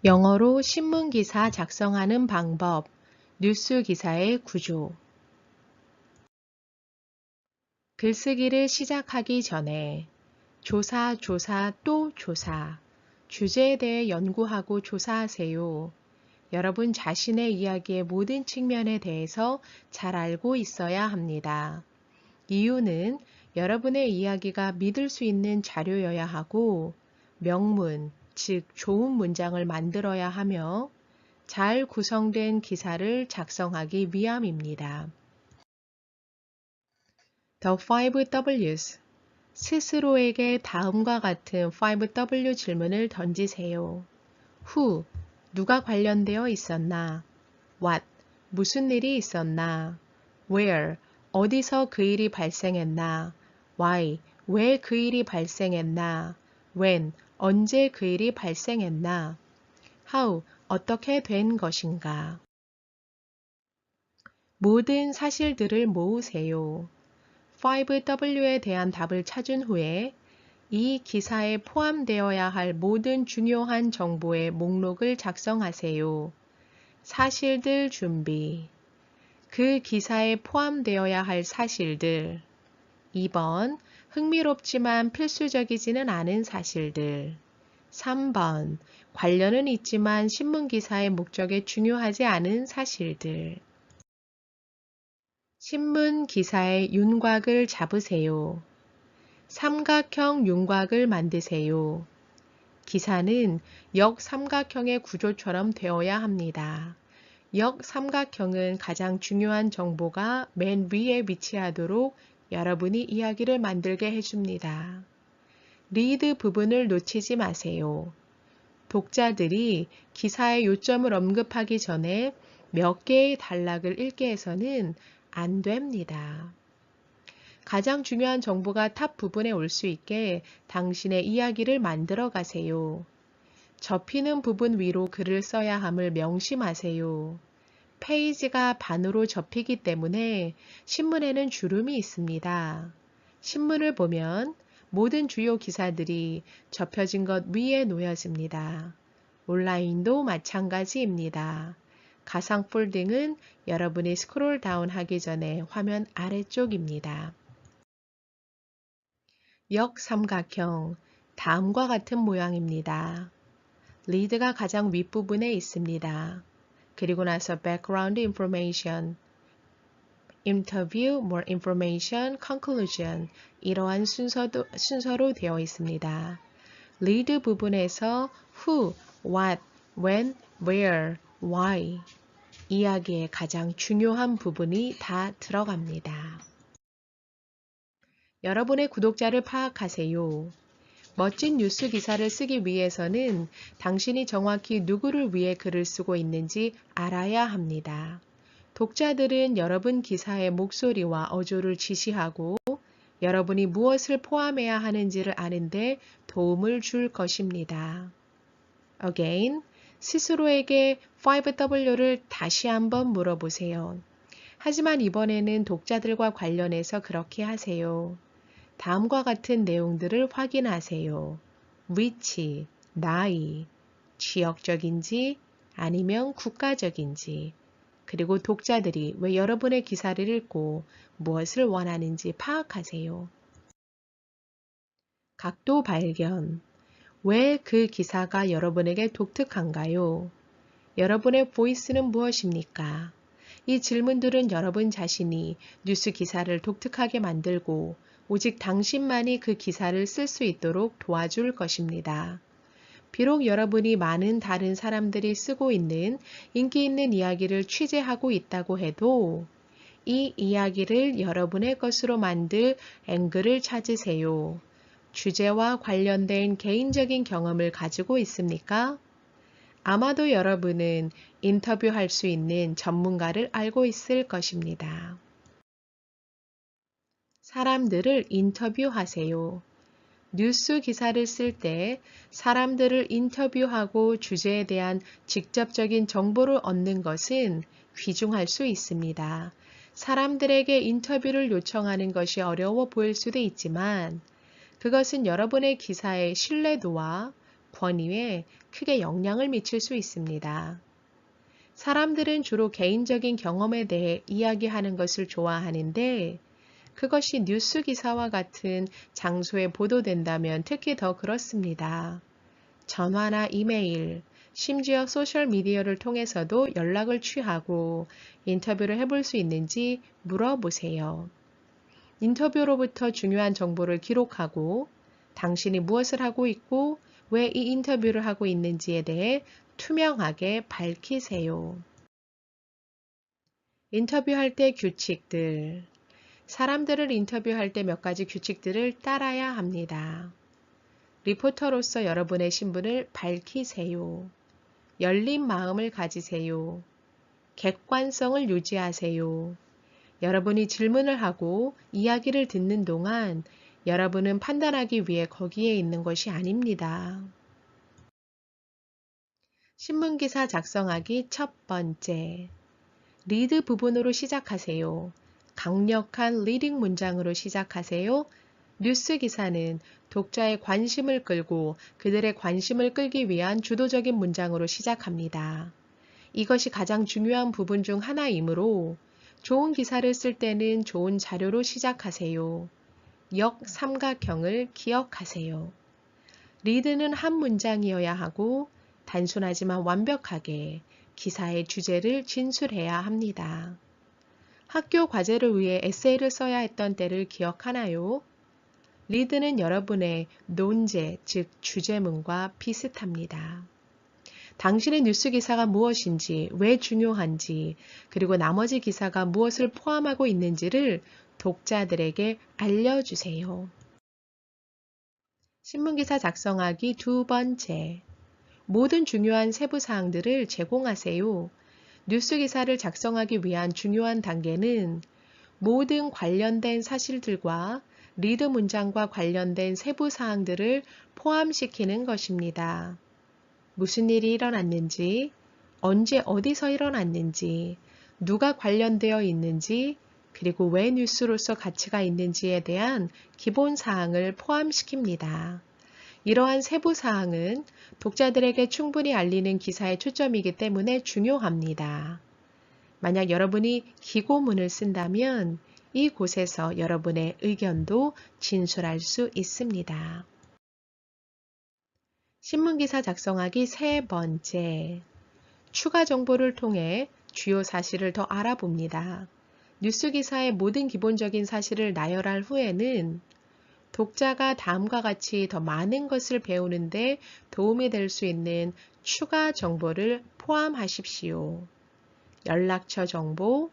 영어로 신문기사 작성하는 방법, 뉴스 기사의 구조. 글쓰기를 시작하기 전에 조사, 또 조사. 주제에 대해 연구하고 조사하세요. 여러분 자신의 이야기의 모든 측면에 대해서 잘 알고 있어야 합니다. 이유는 여러분의 이야기가 믿을 수 있는 자료여야 하고 명문, 즉 좋은 문장을 만들어야 하며 잘 구성된 기사를 작성하기 위함입니다. The 5Ws. 스스로에게 다음과 같은 5W 질문을 던지세요. Who, 누가 관련되어 있었나? What, 무슨 일이 있었나? Where, 어디서 그 일이 발생했나? Why, 왜 그 일이 발생했나? When, 언제 그 일이 발생했나? How, 어떻게 된 것인가? 모든 사실들을 모으세요. 5W에 대한 답을 찾은 후에 이 기사에 포함되어야 할 모든 중요한 정보의 목록을 작성하세요. 사실들 준비. 그 기사에 포함되어야 할 사실들. 2번. 흥미롭지만 필수적이지는 않은 사실들. 3번. 관련은 있지만 신문기사의 목적에 중요하지 않은 사실들. 신문 기사의 윤곽을 잡으세요. 삼각형 윤곽을 만드세요. 기사는 역삼각형의 구조처럼 되어야 합니다. 역삼각형은 가장 중요한 정보가 맨 위에 위치하도록 여러분이 이야기를 만들게 해줍니다. 리드 부분을 놓치지 마세요. 독자들이 기사의 요점을 언급하기 전에 몇 개의 단락을 읽게 해서는 안 됩니다. 가장 중요한 정보가 탑 부분에 올 수 있게 당신의 이야기를 만들어 가세요. 접히는 부분 위로 글을 써야 함을 명심하세요. 페이지가 반으로 접히기 때문에 신문에는 주름이 있습니다. 신문을 보면 모든 주요 기사들이 접혀진 것 위에 놓여집니다. 온라인도 마찬가지입니다. 가상 폴딩은 여러분이 스크롤 다운 하기 전에 화면 아래쪽입니다. 역삼각형, 다음과 같은 모양입니다. 리드가 가장 윗부분에 있습니다. 그리고 나서 background information, interview, more information, conclusion 이러한 순서로 되어 있습니다. 리드 부분에서 who, what, when, where, why 이야기의 가장 중요한 부분이 다 들어갑니다. 여러분의 구독자를 파악하세요. 멋진 뉴스 기사를 쓰기 위해서는 당신이 정확히 누구를 위해 글을 쓰고 있는지 알아야 합니다. 독자들은 여러분 기사의 목소리와 어조를 지시하고 여러분이 무엇을 포함해야 하는지를 아는데 도움을 줄 것입니다. Again, 스스로에게 5W를 다시 한번 물어보세요. 하지만 이번에는 독자들과 관련해서 그렇게 하세요. 다음과 같은 내용들을 확인하세요. 위치, 나이, 지역적인지 아니면 국가적인지, 그리고 독자들이 왜 여러분의 기사를 읽고 무엇을 원하는지 파악하세요. 각도 발견. 왜 그 기사가 여러분에게 독특한가요? 여러분의 보이스는 무엇입니까? 이 질문들은 여러분 자신이 뉴스 기사를 독특하게 만들고 오직 당신만이 그 기사를 쓸 수 있도록 도와줄 것입니다. 비록 여러분이 많은 다른 사람들이 쓰고 있는 인기 있는 이야기를 취재하고 있다고 해도 이 이야기를 여러분의 것으로 만들 앵글을 찾으세요. 주제와 관련된 개인적인 경험을 가지고 있습니까? 아마도 여러분은 인터뷰할 수 있는 전문가를 알고 있을 것입니다. 사람들을 인터뷰하세요. 뉴스 기사를 쓸 때 사람들을 인터뷰하고 주제에 대한 직접적인 정보를 얻는 것은 귀중할 수 있습니다. 사람들에게 인터뷰를 요청하는 것이 어려워 보일 수도 있지만 그것은 여러분의 기사의 신뢰도와 권위에 크게 영향을 미칠 수 있습니다. 사람들은 주로 개인적인 경험에 대해 이야기하는 것을 좋아하는데 그것이 뉴스 기사와 같은 장소에 보도된다면 특히 더 그렇습니다. 전화나 이메일, 심지어 소셜미디어를 통해서도 연락을 취하고 인터뷰를 해볼 수 있는지 물어보세요. 인터뷰로부터 중요한 정보를 기록하고 당신이 무엇을 하고 있고 왜 이 인터뷰를 하고 있는지에 대해 투명하게 밝히세요. 인터뷰할 때 규칙들. 사람들을 인터뷰할 때 몇 가지 규칙들을 따라야 합니다. 리포터로서 여러분의 신분을 밝히세요. 열린 마음을 가지세요. 객관성을 유지하세요. 여러분이 질문을 하고 이야기를 듣는 동안 여러분은 판단하기 위해 거기에 있는 것이 아닙니다. 신문기사 작성하기 첫 번째. 리드 부분으로 시작하세요. 강력한 리딩 문장으로 시작하세요. 뉴스 기사는 독자의 관심을 끌고 그들의 관심을 끌기 위한 주도적인 문장으로 시작합니다. 이것이 가장 중요한 부분 중 하나이므로 좋은 기사를 쓸 때는 좋은 자료로 시작하세요. 역삼각형을 기억하세요. 리드는 한 문장이어야 하고 단순하지만 완벽하게 기사의 주제를 진술해야 합니다. 학교 과제를 위해 에세이를 써야 했던 때를 기억하나요? 리드는 여러분의 논제, 즉 주제문과 비슷합니다. 당신의 뉴스 기사가 무엇인지, 왜 중요한지, 그리고 나머지 기사가 무엇을 포함하고 있는지를 독자들에게 알려주세요. 신문기사 작성하기 두 번째. 모든 중요한 세부 사항들을 제공하세요. 뉴스 기사를 작성하기 위한 중요한 단계는 모든 관련된 사실들과 리드 문장과 관련된 세부 사항들을 포함시키는 것입니다. 무슨 일이 일어났는지, 언제 어디서 일어났는지, 누가 관련되어 있는지, 그리고 왜 뉴스로서 가치가 있는지에 대한 기본 사항을 포함시킵니다. 이러한 세부 사항은 독자들에게 충분히 알리는 기사의 초점이기 때문에 중요합니다. 만약 여러분이 기고문을 쓴다면 이곳에서 여러분의 의견도 진술할 수 있습니다. 신문기사 작성하기 세 번째. 추가 정보를 통해 주요 사실을 더 알아봅니다. 뉴스 기사의 모든 기본적인 사실을 나열할 후에는 독자가 다음과 같이 더 많은 것을 배우는데 도움이 될 수 있는 추가 정보를 포함하십시오. 연락처 정보,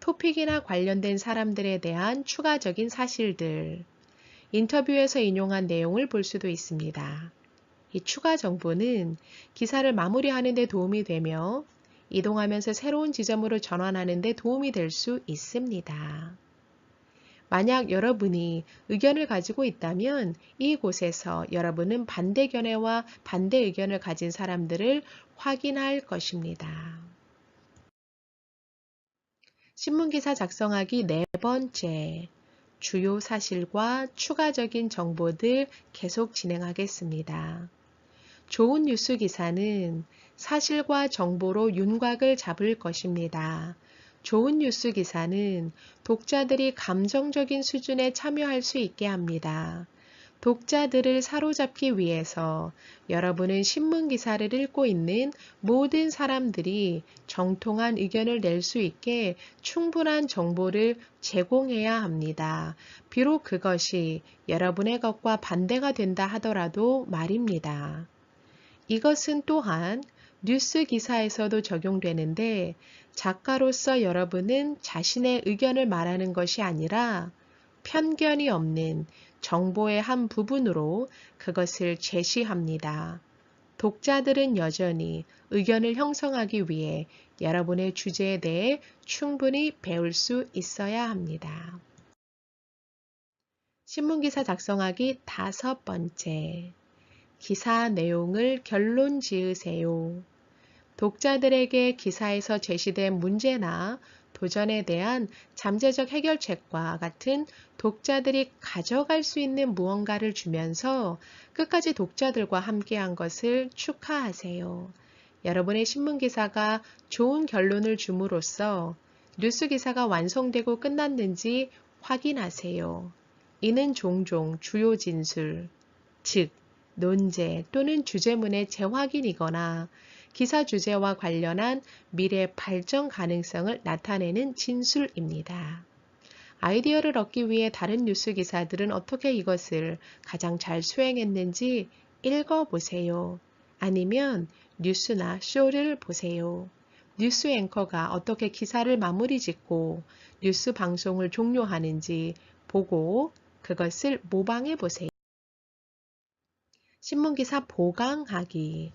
토픽이나 관련된 사람들에 대한 추가적인 사실들, 인터뷰에서 인용한 내용을 볼 수도 있습니다. 이 추가 정보는 기사를 마무리하는 데 도움이 되며 이동하면서 새로운 지점으로 전환하는 데 도움이 될 수 있습니다. 만약 여러분이 의견을 가지고 있다면 이곳에서 여러분은 반대 견해와 반대 의견을 가진 사람들을 확인할 것입니다. 신문기사 작성하기 네 번째. 주요 사실과 추가적인 정보들 계속 진행하겠습니다. 좋은 뉴스 기사는 사실과 정보로 윤곽을 잡을 것입니다. 좋은 뉴스 기사는 독자들이 감정적인 수준에 참여할 수 있게 합니다. 독자들을 사로잡기 위해서 여러분은 신문 기사를 읽고 있는 모든 사람들이 정통한 의견을 낼 수 있게 충분한 정보를 제공해야 합니다. 비록 그것이 여러분의 것과 반대가 된다 하더라도 말입니다. 이것은 또한 뉴스 기사에서도 적용되는데 작가로서 여러분은 자신의 의견을 말하는 것이 아니라 편견이 없는 정보의 한 부분으로 그것을 제시합니다. 독자들은 여전히 의견을 형성하기 위해 여러분의 주제에 대해 충분히 배울 수 있어야 합니다. 신문기사 작성하기 다섯 번째. 기사 내용을 결론 지으세요. 독자들에게 기사에서 제시된 문제나 도전에 대한 잠재적 해결책과 같은 독자들이 가져갈 수 있는 무언가를 주면서 끝까지 독자들과 함께한 것을 축하하세요. 여러분의 신문기사가 좋은 결론을 줌으로써 뉴스기사가 완성되고 끝났는지 확인하세요. 이는 종종 주요 진술, 즉 논제 또는 주제문의 재확인이거나 기사 주제와 관련한 미래 발전 가능성을 나타내는 진술입니다. 아이디어를 얻기 위해 다른 뉴스 기사들은 어떻게 이것을 가장 잘 수행했는지 읽어보세요. 아니면 뉴스나 쇼를 보세요. 뉴스 앵커가 어떻게 기사를 마무리 짓고 뉴스 방송을 종료하는지 보고 그것을 모방해 보세요. 신문기사 보강하기,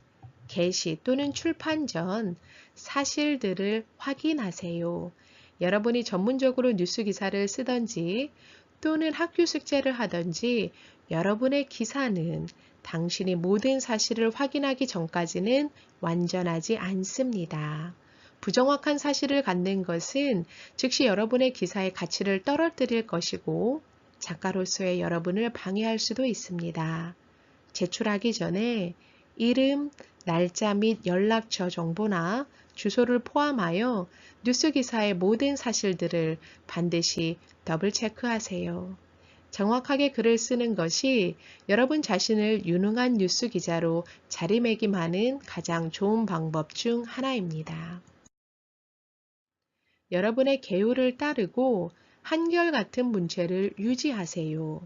게시 또는 출판 전 사실들을 확인하세요. 여러분이 전문적으로 뉴스 기사를 쓰던지 또는 학교 숙제를 하던지 여러분의 기사는 당신이 모든 사실을 확인하기 전까지는 완전하지 않습니다. 부정확한 사실을 갖는 것은 즉시 여러분의 기사의 가치를 떨어뜨릴 것이고 작가로서의 여러분을 방해할 수도 있습니다. 제출하기 전에 이름, 날짜 및 연락처 정보나 주소를 포함하여 뉴스 기사의 모든 사실들을 반드시 더블 체크하세요. 정확하게 글을 쓰는 것이 여러분 자신을 유능한 뉴스 기자로 자리매김하는 가장 좋은 방법 중 하나입니다. 여러분의 계율을 따르고 한결같은 문체를 유지하세요.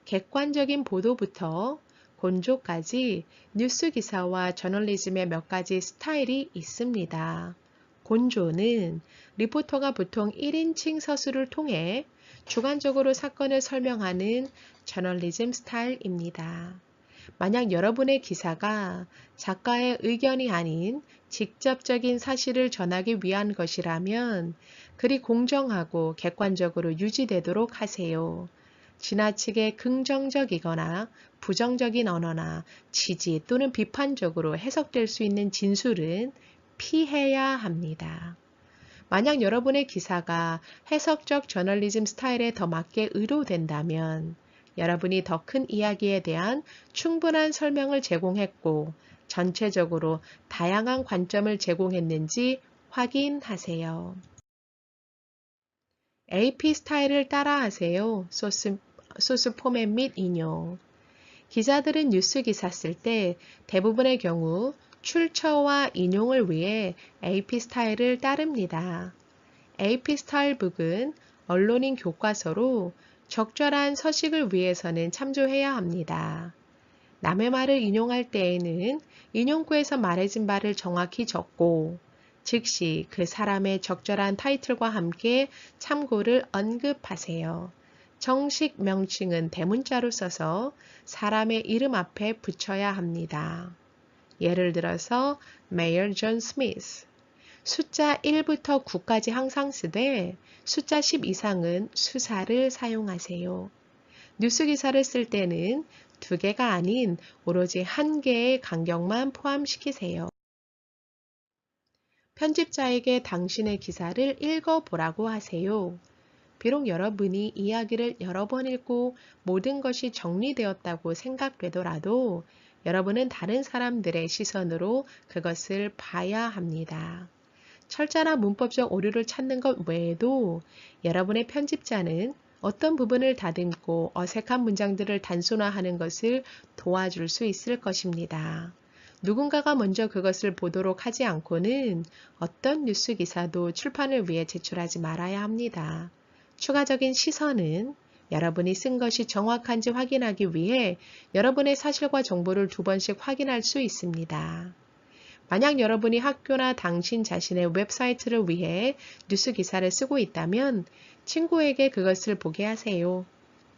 객관적인 보도부터 곤조까지 뉴스 기사와 저널리즘의 몇 가지 스타일이 있습니다. 곤조는 리포터가 보통 1인칭 서술을 통해 주관적으로 사건을 설명하는 저널리즘 스타일입니다. 만약 여러분의 기사가 작가의 의견이 아닌 직접적인 사실을 전하기 위한 것이라면 글이 공정하고 객관적으로 유지되도록 하세요. 지나치게 긍정적이거나 부정적인 언어나 지지 또는 비판적으로 해석될 수 있는 진술은 피해야 합니다. 만약 여러분의 기사가 해석적 저널리즘 스타일에 더 맞게 의도된다면 여러분이 더 큰 이야기에 대한 충분한 설명을 제공했고 전체적으로 다양한 관점을 제공했는지 확인하세요. AP 스타일을 따라하세요. 소스 포맷 및 인용. 기자들은 뉴스 기사 쓸 때 대부분의 경우 출처와 인용을 위해 AP 스타일을 따릅니다. AP 스타일북은 언론인 교과서로 적절한 서식을 위해서는 참조해야 합니다. 남의 말을 인용할 때에는 인용구에서 말해진 바를 정확히 적고 즉시 그 사람의 적절한 타이틀과 함께 참고를 언급하세요. 정식 명칭은 대문자로 써서 사람의 이름 앞에 붙여야 합니다. 예를 들어서 Mayor John Smith. 숫자 1부터 9까지 항상 쓰되 숫자 10 이상은 수사를 사용하세요. 뉴스 기사를 쓸 때는 2개가 아닌 오로지 1개의 간격만 포함시키세요. 편집자에게 당신의 기사를 읽어보라고 하세요. 비록 여러분이 이야기를 여러 번 읽고 모든 것이 정리되었다고 생각되더라도 여러분은 다른 사람들의 시선으로 그것을 봐야 합니다. 철자나 문법적 오류를 찾는 것 외에도 여러분의 편집자는 어떤 부분을 다듬고 어색한 문장들을 단순화하는 것을 도와줄 수 있을 것입니다. 누군가가 먼저 그것을 보도록 하지 않고는 어떤 뉴스 기사도 출판을 위해 제출하지 말아야 합니다. 추가적인 시선은 여러분이 쓴 것이 정확한지 확인하기 위해 여러분의 사실과 정보를 2번씩 확인할 수 있습니다. 만약 여러분이 학교나 당신 자신의 웹사이트를 위해 뉴스 기사를 쓰고 있다면 친구에게 그것을 보게 하세요.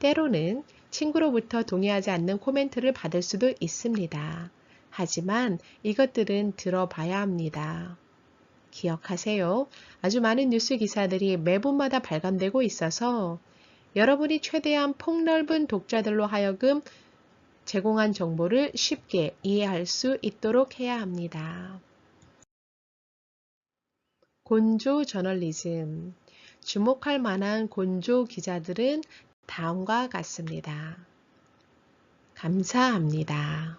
때로는 친구로부터 동의하지 않는 코멘트를 받을 수도 있습니다. 하지만 이것들은 들어봐야 합니다. 기억하세요. 아주 많은 뉴스 기사들이 매분마다 발간되고 있어서 여러분이 최대한 폭넓은 독자들로 하여금 제공한 정보를 쉽게 이해할 수 있도록 해야 합니다. 곤조 저널리즘. 주목할 만한 곤조 기자들은 다음과 같습니다. 감사합니다.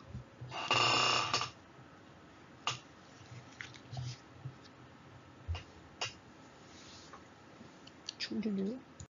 충분히